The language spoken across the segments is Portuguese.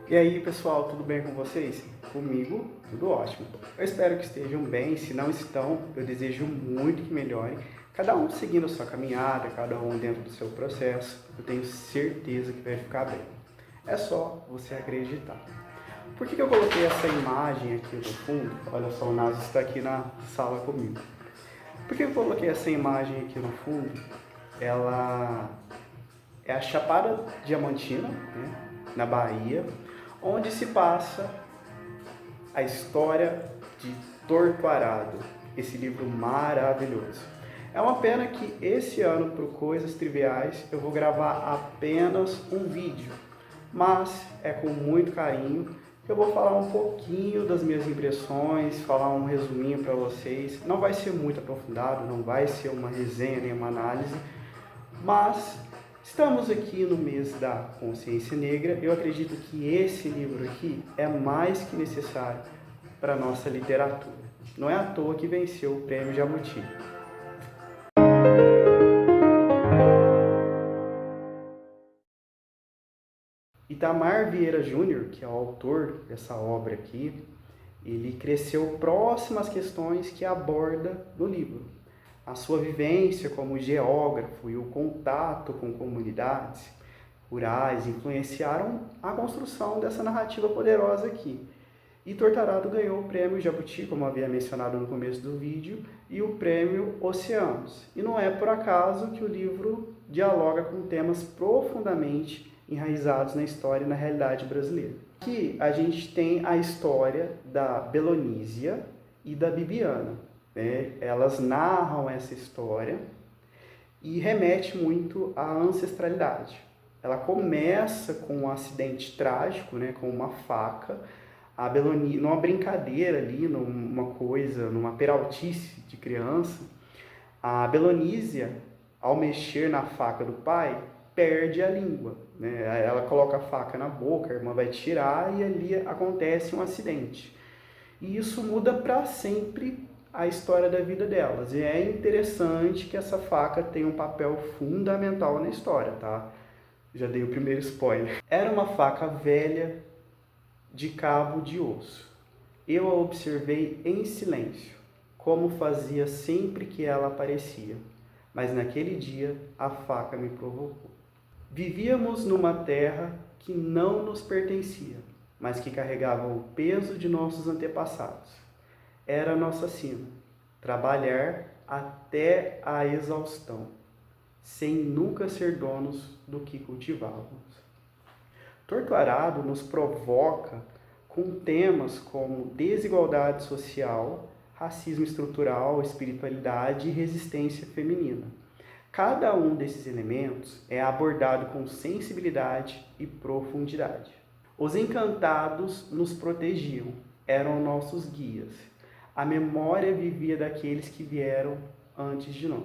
E aí, pessoal, tudo bem com vocês? Comigo, tudo ótimo. Eu espero que estejam bem. Se não estão, eu desejo muito que melhorem. Cada um seguindo a sua caminhada, cada um dentro do seu processo. Eu tenho certeza que vai ficar bem. É só você acreditar. Por que eu coloquei essa imagem aqui no fundo? Olha só, o Naso está aqui na sala comigo. Por que eu coloquei essa imagem aqui no fundo? Ela é a Chapada Diamantina, né, na Bahia, onde se passa a história de Torto Arado, esse livro maravilhoso. É uma pena que esse ano, por coisas triviais, eu vou gravar apenas um vídeo, mas é com muito carinho que eu vou falar um pouquinho das minhas impressões, falar um resuminho para vocês. Não vai ser muito aprofundado, não vai ser uma resenha nem uma análise, mas estamos aqui no mês da consciência negra. Eu acredito que esse livro aqui é mais que necessário para a nossa literatura. Não é à toa que venceu o Prêmio Jabuti. Itamar Vieira Júnior, que é o autor dessa obra aqui, ele cresceu próximo às questões que aborda no livro. A sua vivência como geógrafo e o contato com comunidades rurais influenciaram a construção dessa narrativa poderosa aqui. E Torto Arado ganhou o prêmio Jabuti, como havia mencionado no começo do vídeo, e o prêmio Oceanos. E não é por acaso que o livro dialoga com temas profundamente enraizados na história e na realidade brasileira. Aqui a gente tem a história da Belonísia e da Bibiana, né? Elas narram essa história e remete muito à ancestralidade. Ela começa com um acidente trágico, né, com uma faca, a Belonísia, numa brincadeira ali, numa coisa, numa peraltice de criança, a Belonísia, ao mexer na faca do pai, perde a língua, né? Ela coloca a faca na boca, a irmã vai tirar e ali acontece um acidente. E isso muda para sempre a história da vida delas. E é interessante que essa faca tem um papel fundamental na história, tá? Já dei o primeiro spoiler. Era uma faca velha de cabo de osso. Eu a observei em silêncio, como fazia sempre que ela aparecia, mas naquele dia a faca me provocou. Vivíamos numa terra que não nos pertencia, mas que carregava o peso de nossos antepassados. Era nossa sina, trabalhar até a exaustão, sem nunca ser donos do que cultivávamos. Torto Arado nos provoca com temas como desigualdade social, racismo estrutural, espiritualidade e resistência feminina. Cada um desses elementos é abordado com sensibilidade e profundidade. Os encantados nos protegiam, eram nossos guias. A memória vivia daqueles que vieram antes de nós.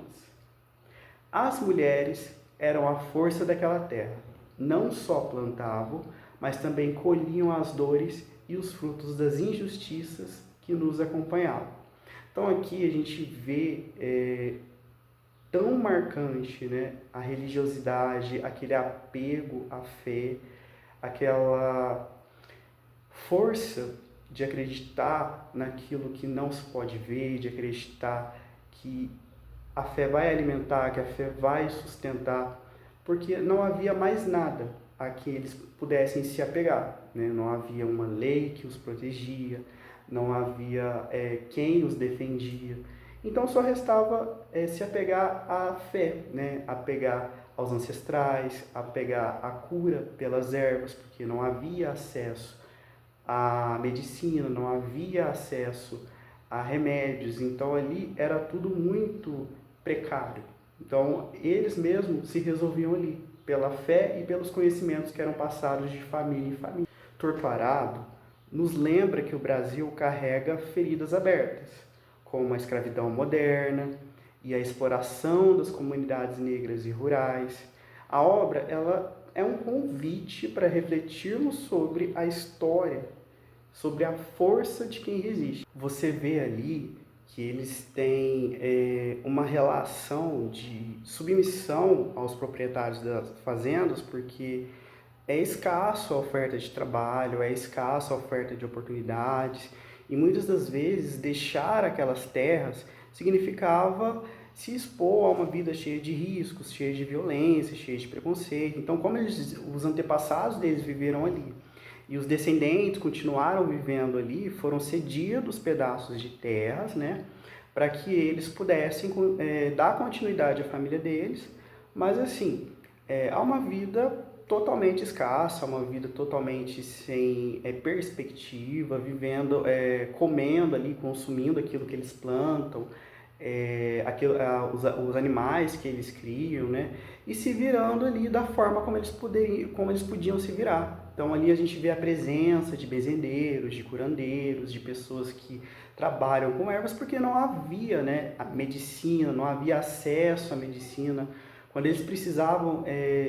As mulheres eram a força daquela terra. Não só plantavam, mas também colhiam as dores e os frutos das injustiças que nos acompanhavam. Então aqui a gente vê tão marcante, né, a religiosidade, aquele apego à fé, aquela força de acreditar naquilo que não se pode ver, de acreditar que a fé vai alimentar, que a fé vai sustentar, porque não havia mais nada a que eles pudessem se apegar, né? Não havia uma lei que os protegia, não havia quem os defendia. Então só restava se apegar à fé, né? Apegar aos ancestrais, apegar à cura pelas ervas, porque não havia acesso à medicina, não havia acesso a remédios, então ali era tudo muito precário. Então eles mesmos se resolviam ali, pela fé e pelos conhecimentos que eram passados de família em família. Torto Arado nos lembra que o Brasil carrega feridas abertas, como a escravidão moderna e a exploração das comunidades negras e rurais. A obra ela é um convite para refletirmos sobre a história, sobre a força de quem resiste. Você vê ali que eles têm uma relação de submissão aos proprietários das fazendas, porque é escasso a oferta de trabalho, é escasso a oferta de oportunidades, e muitas das vezes deixar aquelas terras significava se expor a uma vida cheia de riscos, cheia de violência, cheia de preconceito. Então, como os antepassados deles viveram ali e os descendentes continuaram vivendo ali, foram cedidos pedaços de terras, né, para que eles pudessem dar continuidade à família deles, mas assim, há uma vida totalmente escassa, uma vida totalmente sem perspectiva, vivendo, comendo ali, consumindo aquilo que eles plantam, os animais que eles criam, né? E se virando ali da forma como eles podiam se virar. Então ali a gente vê a presença de bezendeiros, de curandeiros, de pessoas que trabalham com ervas, porque não havia, né, a medicina, não havia acesso à medicina. Quando eles precisavam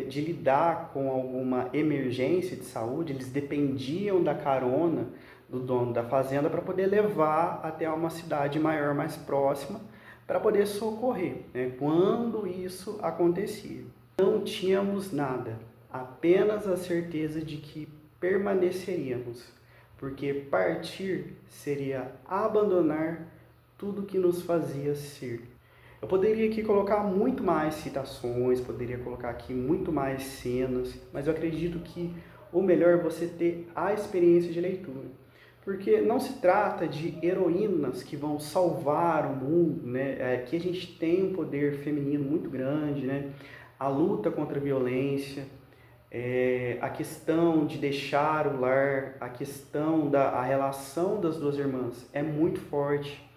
de lidar com alguma emergência de saúde, eles dependiam da carona do dono da fazenda para poder levar até uma cidade maior, mais próxima, para poder socorrer, né, quando isso acontecia. Não tínhamos nada, apenas a certeza de que permaneceríamos, porque partir seria abandonar tudo que nos fazia ser. Eu poderia aqui colocar muito mais citações, poderia colocar aqui muito mais cenas, mas eu acredito que o melhor é você ter a experiência de leitura. Porque não se trata de heroínas que vão salvar o mundo, né? Aqui a gente tem um poder feminino muito grande, né? A luta contra a violência, a questão de deixar o lar, a questão da relação das duas irmãs é muito forte,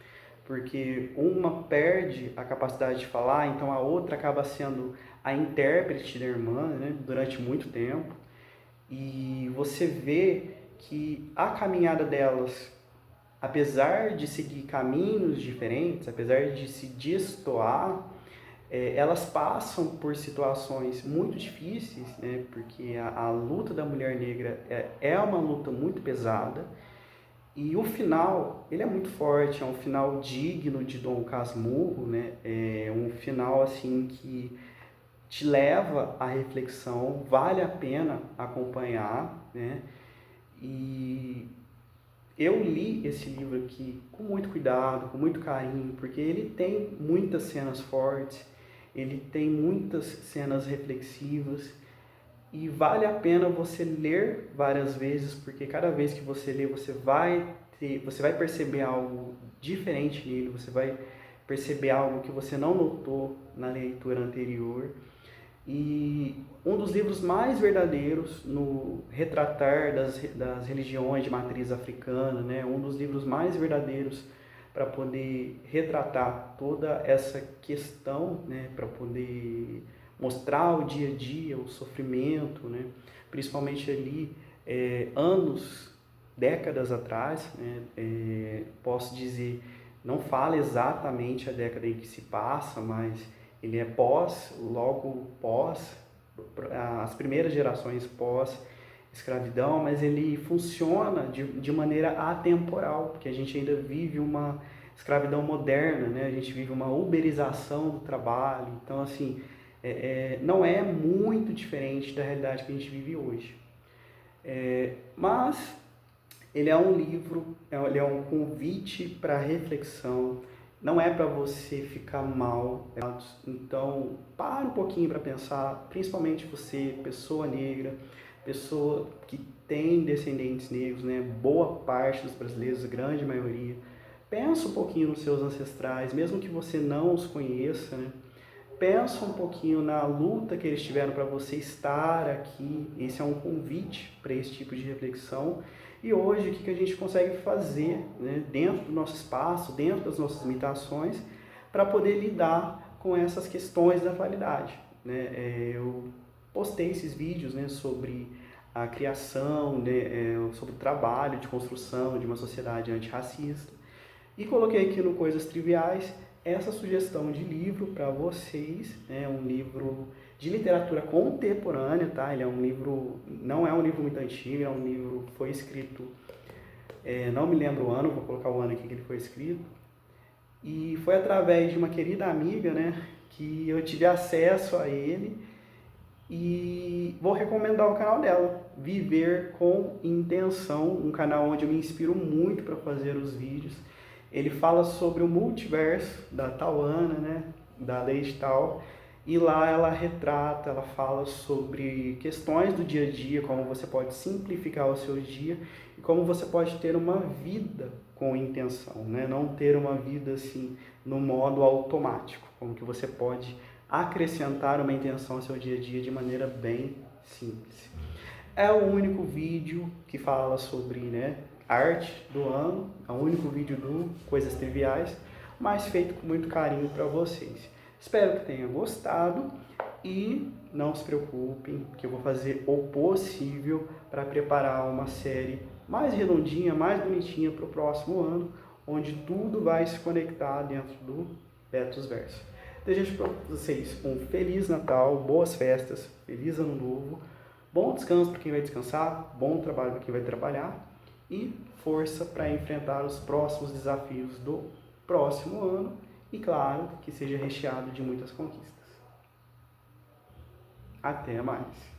porque uma perde a capacidade de falar, então a outra acaba sendo a intérprete da irmã, né, durante muito tempo. E você vê que a caminhada delas, apesar de seguir caminhos diferentes, apesar de se destoar, elas passam por situações muito difíceis, né, porque a luta da mulher negra é uma luta muito pesada. E o final, ele é muito forte, é um final digno de Dom Casmurro, né? É um final assim que te leva à reflexão, vale a pena acompanhar, né? E eu li esse livro aqui com muito cuidado, com muito carinho, porque ele tem muitas cenas fortes, ele tem muitas cenas reflexivas, e vale a pena você ler várias vezes, porque cada vez que você lê, você vai perceber algo diferente nele, você vai perceber algo que você não notou na leitura anterior. E um dos livros mais verdadeiros no retratar das religiões de matriz africana, né? Um dos livros mais verdadeiros para poder retratar toda essa questão, né? Para poder mostrar o dia a dia, o sofrimento, né? Principalmente ali, anos, décadas atrás, né? Posso dizer, não fala exatamente a década em que se passa, mas ele é logo pós, as primeiras gerações pós-escravidão, mas ele funciona de maneira atemporal, porque a gente ainda vive uma escravidão moderna, né? A gente vive uma uberização do trabalho, então assim, não é muito diferente da realidade que a gente vive hoje. Mas ele é um livro, ele é um convite para reflexão, não é para você ficar mal. Então, para um pouquinho para pensar, principalmente você, pessoa negra, pessoa que tem descendentes negros, né? Boa parte dos brasileiros, a grande maioria. Pensa um pouquinho nos seus ancestrais, mesmo que você não os conheça, né? Pensa um pouquinho na luta que eles tiveram para você estar aqui. Esse é um convite para esse tipo de reflexão. E hoje, o que a gente consegue fazer, né, dentro do nosso espaço, dentro das nossas limitações, para poder lidar com essas questões da atualidade, né? Eu postei esses vídeos, né, sobre a criação, né, sobre o trabalho de construção de uma sociedade antirracista, e coloquei aqui no Coisas Triviais essa sugestão de livro para vocês, é um livro de literatura contemporânea, tá? Ele é um livro, não é um livro muito antigo, é um livro que foi escrito, não me lembro o ano, vou colocar o ano aqui que ele foi escrito, e foi através de uma querida amiga, né, que eu tive acesso a ele, E vou recomendar o canal dela, Viver com Intenção, um canal onde eu me inspiro muito para fazer os vídeos. Ele fala sobre o multiverso da Tauana, né, da Lei Tal, e lá ela retrata, ela fala sobre questões do dia a dia, como você pode simplificar o seu dia e como você pode ter uma vida com intenção, né? Não ter uma vida assim no modo automático, como que você pode acrescentar uma intenção ao seu dia a dia de maneira bem simples. É o único vídeo que fala sobre, né, arte do ano, é o único vídeo do Coisas Triviais, mas feito com muito carinho para vocês. Espero que tenham gostado e não se preocupem que eu vou fazer o possível para preparar uma série mais redondinha, mais bonitinha para o próximo ano, onde tudo vai se conectar dentro do Betos Verso. Desejo para vocês um Feliz Natal, boas festas, Feliz Ano Novo, bom descanso para quem vai descansar, bom trabalho para quem vai trabalhar e força para enfrentar os próximos desafios do próximo ano e, claro, que seja recheado de muitas conquistas. Até mais!